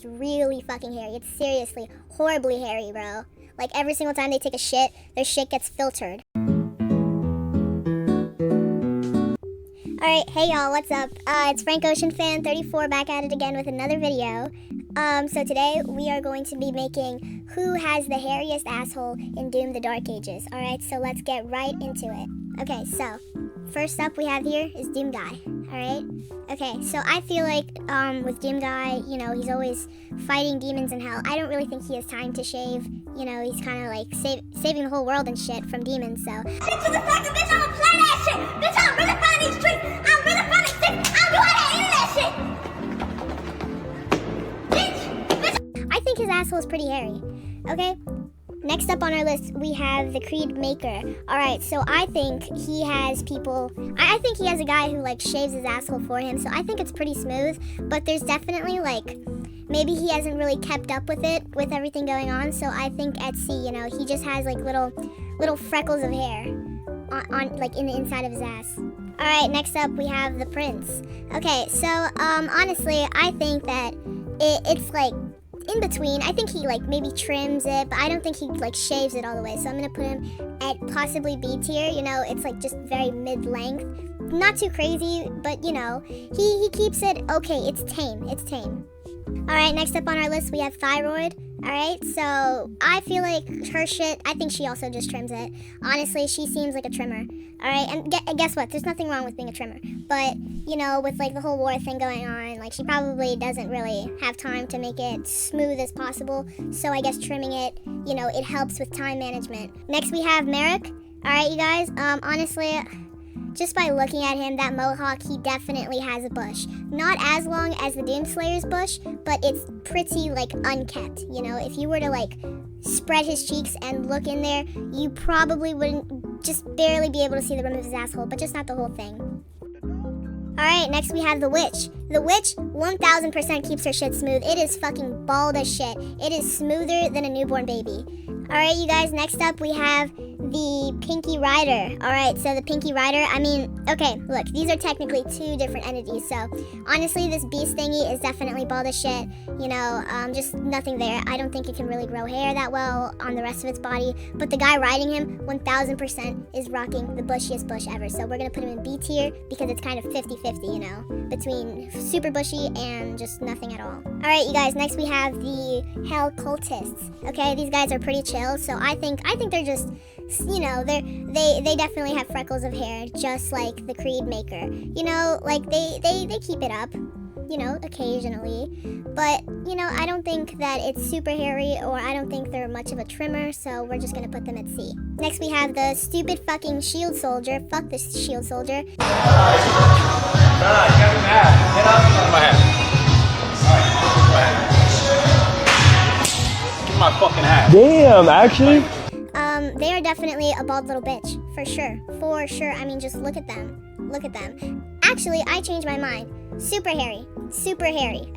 It's really fucking hairy. It's seriously horribly hairy, bro. Like, every single time they take a shit, their shit gets filtered. Alright, hey y'all, what's up? It's Frank Ocean Fan 34 back at it again with another video. So today we are going to be making who has the hairiest asshole in Doom the Dark Ages. Alright, so let's get right into it. Okay, so first up we have here is Doom Guy. Alright? Okay, so I feel like with Doom Guy, you know, he's always fighting demons in hell. I don't really think he has time to shave. You know, he's kind of like saving the whole world and shit from demons, so. Shit to the fact that bitch, I'ma play that shit. Bitch, I'm really finding these tricks. I'm really finding sticks. I'm doing that internet shit. Bitch. I think his asshole is pretty hairy. Okay? Next up on our list, we have the Creed Maker. Alright, so I think he has people... I think he has a guy who, like, shaves his asshole for him, so I think it's pretty smooth. But there's definitely, like... Maybe he hasn't really kept up with it, with everything going on, so I think Etsy, you know, he just has, like, little freckles of hair on like, in the inside of his ass. Alright, next up, we have the Prince. Okay, so, honestly, I think that it's, like... in between. I think he like maybe trims it, but I don't think he like shaves it all the way, so I'm gonna put him at possibly B tier. You know, it's like just very mid-length, not too crazy, but you know, he keeps it okay. It's tame. Alright, next up on our list we have Thyroid. Alright, so I feel like her shit, I think she also just trims it. Honestly, she seems like a trimmer. Alright, and guess what? There's nothing wrong with being a trimmer. But, you know, with like the whole war thing going on, like she probably doesn't really have time to make it smooth as possible. So I guess trimming it, you know, it helps with time management. Next we have Merrick. Alright, you guys, honestly... just by looking at him, that mohawk, he definitely has a bush. Not as long as the Doomslayer's bush, but it's pretty, like, unkept, you know? If you were to, like, spread his cheeks and look in there, you probably wouldn't just barely be able to see the rim of his asshole, but just not the whole thing. Alright, next we have the Witch. The Witch, 1000% keeps her shit smooth. It is fucking bald as shit. It is smoother than a newborn baby. Alright, you guys, next up we have the Pinky Rider. Alright, so the Pinky Rider, I mean, okay, look, these are technically two different entities, so honestly, this beast thingy is definitely bald as shit, you know, just nothing there. I don't think it can really grow hair that well on the rest of its body, but the guy riding him, 1000% is rocking the bushiest bush ever, so we're gonna put him in B tier because it's kind of 50-50, you know, between super bushy and just nothing at all. Alright, you guys, next we have the Hell Cultists. Okay, these guys are pretty chill, so I think they're just, you know, they definitely have freckles of hair, just like the Creed Maker. You know, like they keep it up, you know, occasionally. But, you know, I don't think that it's super hairy, or I don't think they're much of a trimmer, so we're just gonna put them at C. Next we have the stupid fucking Shield Soldier. Fuck this Shield Soldier. Nah, you got me mad. Get out of my hat. Give me my fucking hat. Damn, actually? They are definitely a bald little bitch, for sure. I mean, just look at them. Actually, I changed my mind. Super hairy,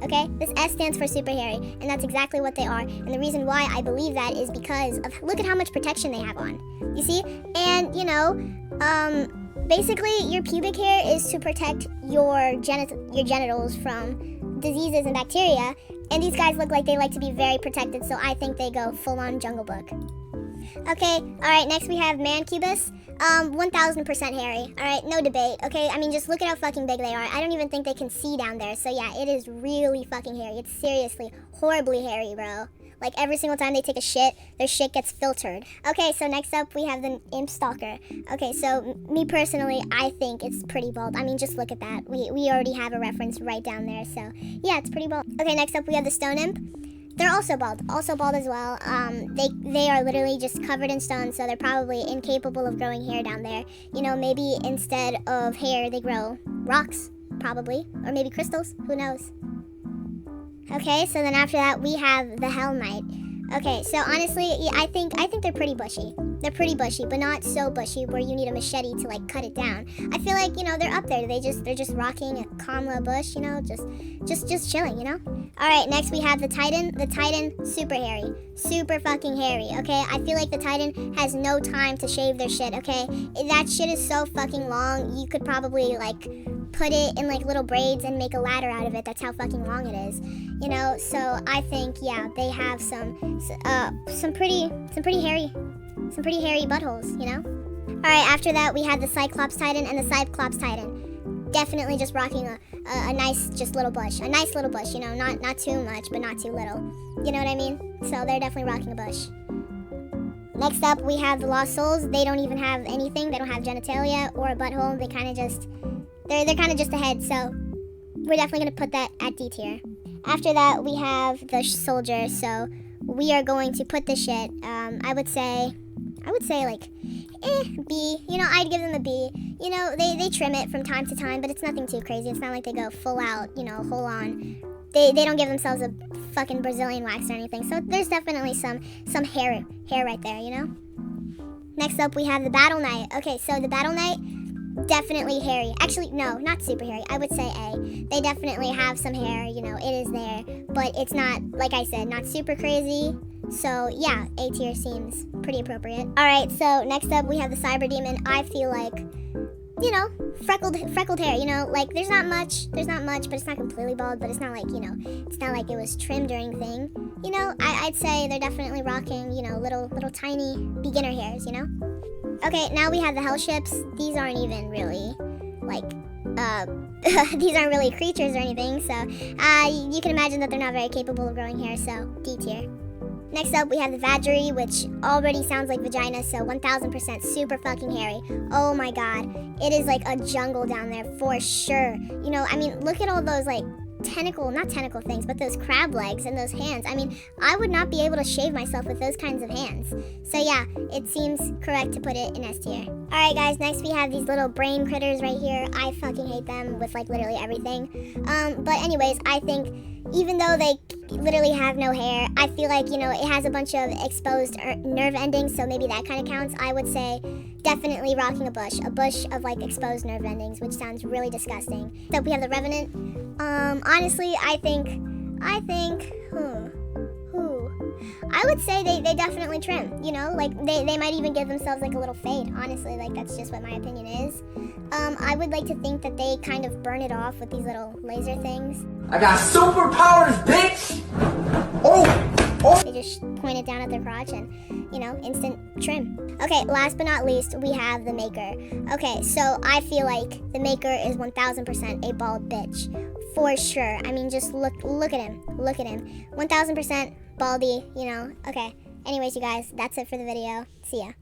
okay? This S stands for super hairy, and that's exactly what they are. And the reason why I believe that is because of, look at how much protection they have on. You see? And, you know, basically, your pubic hair is to protect your genitals from diseases and bacteria, and these guys look like they like to be very protected, so I think they go full-on Jungle Book. Okay, alright, next we have Mancubus. 1000% hairy. Alright, no debate, okay? I mean, just look at how fucking big they are. I don't even think they can see down there, so yeah, it is really fucking hairy. It's seriously horribly hairy, bro. Like, every single time they take a shit, their shit gets filtered. Okay, so next up, we have the Imp Stalker. Okay, so, me personally, I think it's pretty bald. I mean, just look at that. We already have a reference right down there, so, yeah, it's pretty bald. Okay, next up, we have the Stone Imp. They're also bald as well. They are literally just covered in stone, so they're probably incapable of growing hair down there. You know, maybe instead of hair, they grow rocks, probably, or maybe crystals, who knows. Okay, so then after that, we have the Hell Knight. Okay, so honestly, yeah, I think they're pretty bushy. They're pretty bushy, but not so bushy where you need a machete to like cut it down. I feel like, you know, they're up there. They're just rocking a calm little bush, you know, just chilling, you know. All right, next we have the Titan. The Titan, super hairy, super fucking hairy. Okay, I feel like the Titan has no time to shave their shit. Okay, that shit is so fucking long. You could probably like put it in like little braids and make a ladder out of it. That's how fucking long it is, you know. So I think, yeah, they have some pretty hairy buttholes, you know. All right, after that we had the Cyclops Titan, and the Cyclops Titan definitely just rocking a nice just little bush, a nice little bush, you know, not too much but not too little, you know what I mean. So they're definitely rocking a bush. Next up we have the Lost Souls. They don't even have anything. They don't have genitalia or a butthole. They kind of just they're kind of just a head, so we're definitely going to put that at D tier. After that we have the Soldier, so we are going to put the shit, I would say like B. You know, I'd give them a B. You know, they trim it from time to time, but it's nothing too crazy. It's not like they go full out, you know, whole on. They don't give themselves a fucking Brazilian wax or anything. So there's definitely some hair right there, you know. Next up we have the Battle Knight. Okay, so the Battle Knight, definitely hairy. Actually, no, not super hairy. I would say A. They definitely have some hair, you know, it is there, but it's not, like I said, not super crazy. So yeah, A tier seems pretty appropriate. All right, so next up we have the Cyber Demon. I feel like, you know, freckled hair, you know, like there's not much, but it's not completely bald, but it's not like, you know, it's not like it was trimmed or anything. You know, I'd say they're definitely rocking, you know, little tiny beginner hairs, you know. Okay, now we have the Hell Ships. These aren't even really, like, these aren't really creatures or anything, so you can imagine that they're not very capable of growing hair, so D tier. Next up, we have the Vagary, which already sounds like vagina, so 1000% super fucking hairy. Oh my god. It is like a jungle down there for sure. You know, I mean, look at all those, like, not tentacle things, but those crab legs and those hands. I mean, I would not be able to shave myself with those kinds of hands. So yeah, it seems correct to put it in S tier. Alright guys, next we have these little brain critters right here. I fucking hate them with like literally everything. But anyways, I think even though they literally have no hair, I feel like, you know, it has a bunch of exposed nerve endings, so maybe that kind of counts. I would say definitely rocking a bush of like exposed nerve endings, which sounds really disgusting. So we have the Revenant. Honestly, I would say they definitely trim, you know, like they might even give themselves like a little fade, honestly, like that's just what my opinion is. I would like to think that they kind of burn it off with these little laser things. I got superpowers, bitch! They just point it down at their crotch and, you know, instant trim. Okay, last but not least, we have the Maker. Okay, so I feel like the Maker is 1000% a bald bitch. For sure. I mean, just look at him. Look at him. 1000% baldy, you know. Okay. Anyways, you guys, that's it for the video. See ya.